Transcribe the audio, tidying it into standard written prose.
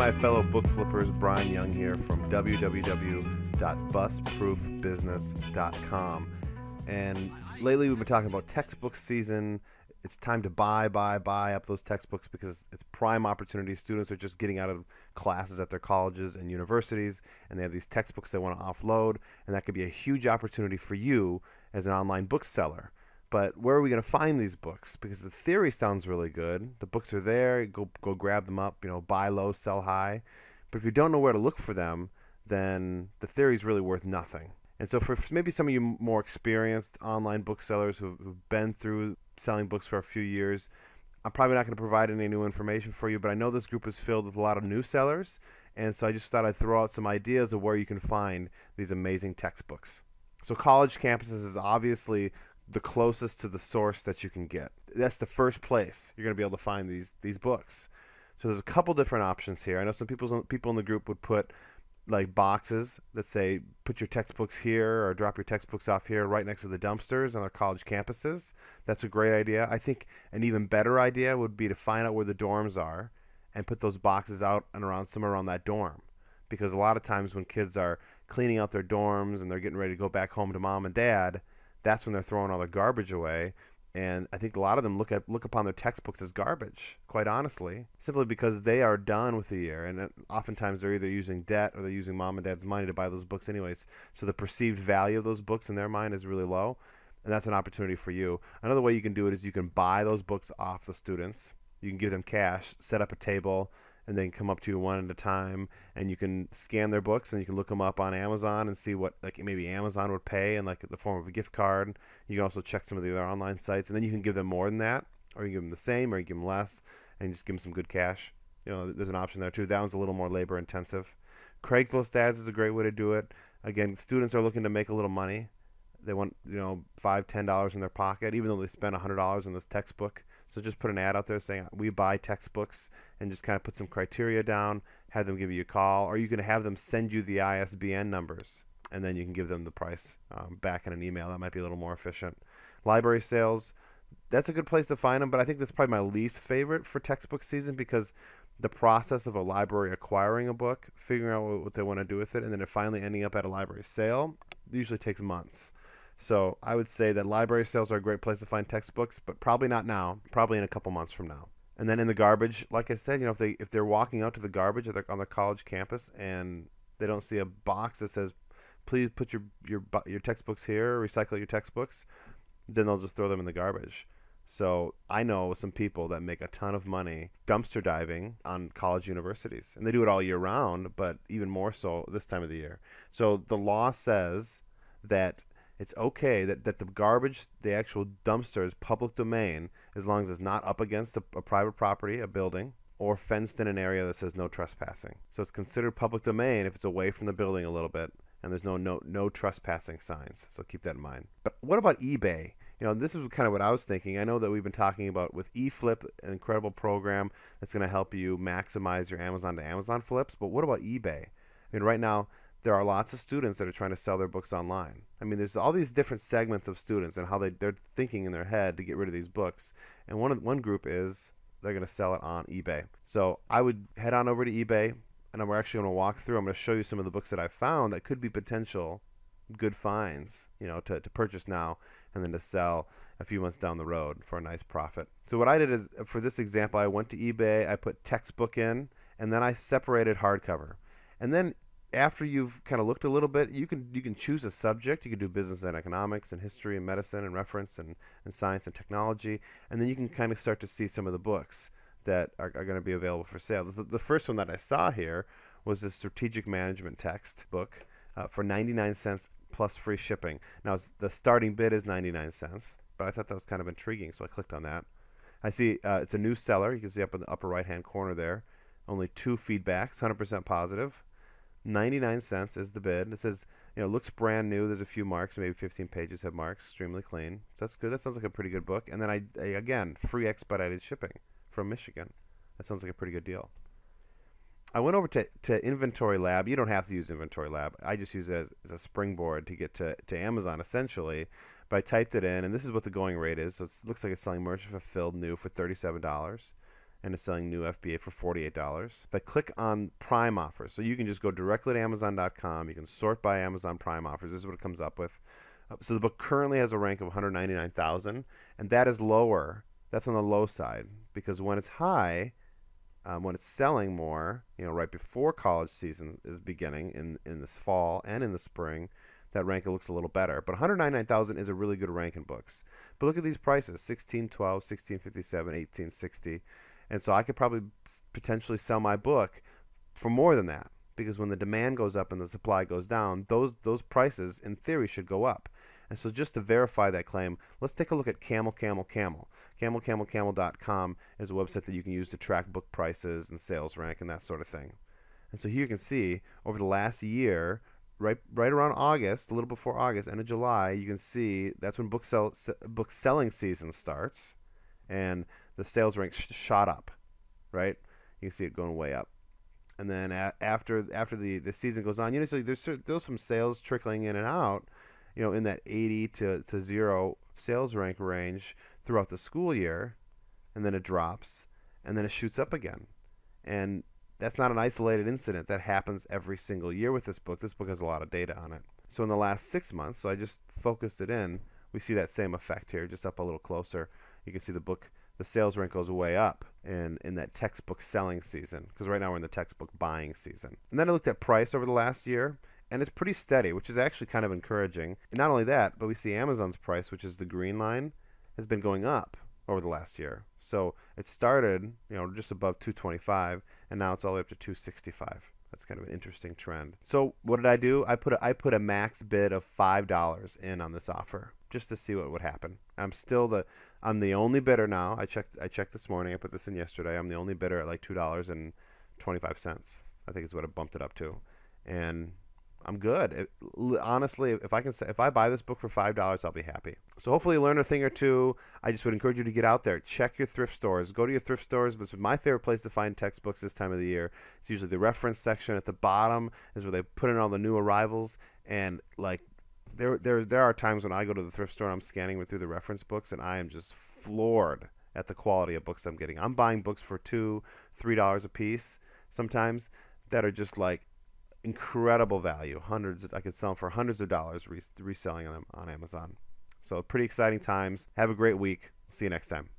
my fellow book flippers. Brian Young here from www.busproofbusiness.com. And lately we've been talking about textbook season. It's time to buy up those textbooks because it's prime opportunity. Students are just getting out of classes at their colleges and universities, and they have these textbooks they want to offload, and that could be a huge opportunity for you as an online bookseller. But where are we going to find these books? Because the theory sounds really good. The books are there. Go grab them up. Buy low, sell high. But if you don't know where to look for them, then the theory is really worth nothing. And so for maybe some of you more experienced online booksellers who've been through selling books for a few years, I'm probably not going to provide any new information for you, but I know this group is filled with a lot of new sellers, and so I just thought I'd throw out some ideas of where you can find these amazing textbooks. So college campuses is obviously the closest to the source that you can get. That's the first place you're going to be able to find these books. So there's a couple different options here. I know some people in the group would put like boxes that say put your textbooks here or drop your textbooks off here right next to the dumpsters on our college campuses. That's a great idea. I think an even better idea would be to find out where the dorms are and put those boxes out and around somewhere around that dorm. Because a lot of times when kids are cleaning out their dorms and they're getting ready to go back home to mom and dad, that's when they're throwing all their garbage away. And I think a lot of them look upon their textbooks as garbage, quite honestly, simply because they are done with the year. And oftentimes they're either using debt or they're using mom and dad's money to buy those books anyways. So the perceived value of those books in their mind is really low. And that's an opportunity for you. Another way you can do it is you can buy those books off the students. You can give them cash, set up a table, and they can come up to you one at a time, and you can scan their books, and you can look them up on Amazon and see what like maybe Amazon would pay in like the form of a gift card. You can also check some of the other online sites, and then you can give them more than that, or you can give them the same, or you give them less, and just give them some good cash. There's an option there too. That one's a little more labor intensive. Craigslist ads is a great way to do it. Again, students are looking to make a little money. They want $5, $10 in their pocket, even though they spend $100 on this textbook. So just put an ad out there saying we buy textbooks, and just kind of put some criteria down, have them give you a call, or you can have them send you the ISBN numbers, and then you can give them the price back in an email. That might be a little more efficient. Library sales, that's a good place to find them, but I think that's probably my least favorite for textbook season because the process of a library acquiring a book, figuring out what they want to do with it, and then it finally ending up at a library sale usually takes months. So I would say that library sales are a great place to find textbooks, but probably not now, probably in a couple months from now. And then in the garbage, like I said, if they're walking out to the garbage on their college campus and they don't see a box that says, please put your textbooks here, recycle your textbooks, then they'll just throw them in the garbage. So I know some people that make a ton of money dumpster diving on college universities, and they do it all year round, but even more so this time of the year. So the law says that it's okay that the garbage, the actual dumpster, is public domain as long as it's not up against a private property, a building, or fenced in an area that says no trespassing. So it's considered public domain if it's away from the building a little bit and there's no trespassing signs. So keep that in mind. But what about eBay? This is kind of what I was thinking. I know that we've been talking about with eFlip, an incredible program that's going to help you maximize your Amazon to Amazon flips. But what about eBay? Right now, there are lots of students that are trying to sell their books online. There's all these different segments of students and how they're thinking in their head to get rid of these books. And one group is they're going to sell it on eBay. So I would head on over to eBay, and we're actually going to walk through. I'm going to show you some of the books that I found that could be potential good finds, to purchase now and then to sell a few months down the road for a nice profit. So what I did is, for this example, I went to eBay, I put textbook in, and then I separated hardcover. And then after you've kind of looked a little bit, you can choose a subject. You can do business and economics and history and medicine and reference and science and technology. And then you can kind of start to see some of the books that are going to be available for sale. The first one that I saw here was the strategic management textbook for 99 cents plus free shipping. Now, the starting bid is 99 cents, but I thought that was kind of intriguing, so I clicked on that. I see it's a new seller. You can see up in the upper right-hand corner there. Only 2 feedbacks, 100% positive. 99 cents is the bid. It says, looks brand new. There's a few marks, maybe 15 pages have marks, extremely clean. So that's good. That sounds like a pretty good book. And then again, free expedited shipping from Michigan. That sounds like a pretty good deal. I went over to Inventory Lab. You don't have to use Inventory Lab. I just use it as a springboard to get to Amazon, essentially. But I typed it in, and this is what the going rate is. So it looks like it's selling merchant fulfilled new for $37. and is selling new FBA for $48. If I click on Prime offers, so you can just go directly to Amazon.com. You can sort by Amazon Prime offers. This is what it comes up with. So the book currently has a rank of 199,000, and that is lower. That's on the low side, because when it's high, when it's selling more, right before college season is beginning in this fall and in the spring, that rank looks a little better. But 199,000 is a really good rank in books. But look at these prices: 1612, 1657, 1860, and so I could probably potentially sell my book for more than that, because when the demand goes up and the supply goes down, those prices in theory should go up. And so just to verify that claim, let's take a look at Camel. CamelCamel.com is a website that you can use to track book prices and sales rank and that sort of thing. And so here you can see over the last year, right around August, a little before August, end of July, you can see that's when book selling season starts, and the sales rank shot up, right? You can see it going way up. And then after the season goes on, so there's still some sales trickling in and out, in that 80 to 0 sales rank range throughout the school year, and then it drops, and then it shoots up again. And that's not an isolated incident. That happens every single year with this book. This book has a lot of data on it. So in the last 6 months, so I just focused it in, we see that same effect here, just up a little closer. You can see the sales rank goes way up in that textbook selling season, because right now we're in the textbook buying season. And then I looked at price over the last year, and it's pretty steady, which is actually kind of encouraging. And not only that, but we see Amazon's price, which is the green line, has been going up over the last year. So it started, just above 225, and now it's all the way up to 265. That's kind of an interesting trend. So what did I do? I put a max bid of $5 in on this offer, just to see what would happen. I'm the only bidder now. I checked this morning. I put this in yesterday. I'm the only bidder at like $2.25. I think is what it bumped it up to, and I'm good. Honestly, if I buy this book for $5, I'll be happy. So hopefully you learn a thing or two. I just would encourage you to get out there, check your thrift stores, go to your thrift stores. But it's my favorite place to find textbooks this time of the year. It's usually the reference section at the bottom is where they put in all the new arrivals. And like there are times when I go to the thrift store and I'm scanning through the reference books, and I am just floored at the quality of books I'm getting. I'm buying books for $2, $3 a piece sometimes that are just like incredible value. I could sell them for hundreds of dollars, reselling them on Amazon. So pretty exciting times. Have a great week. See you next time.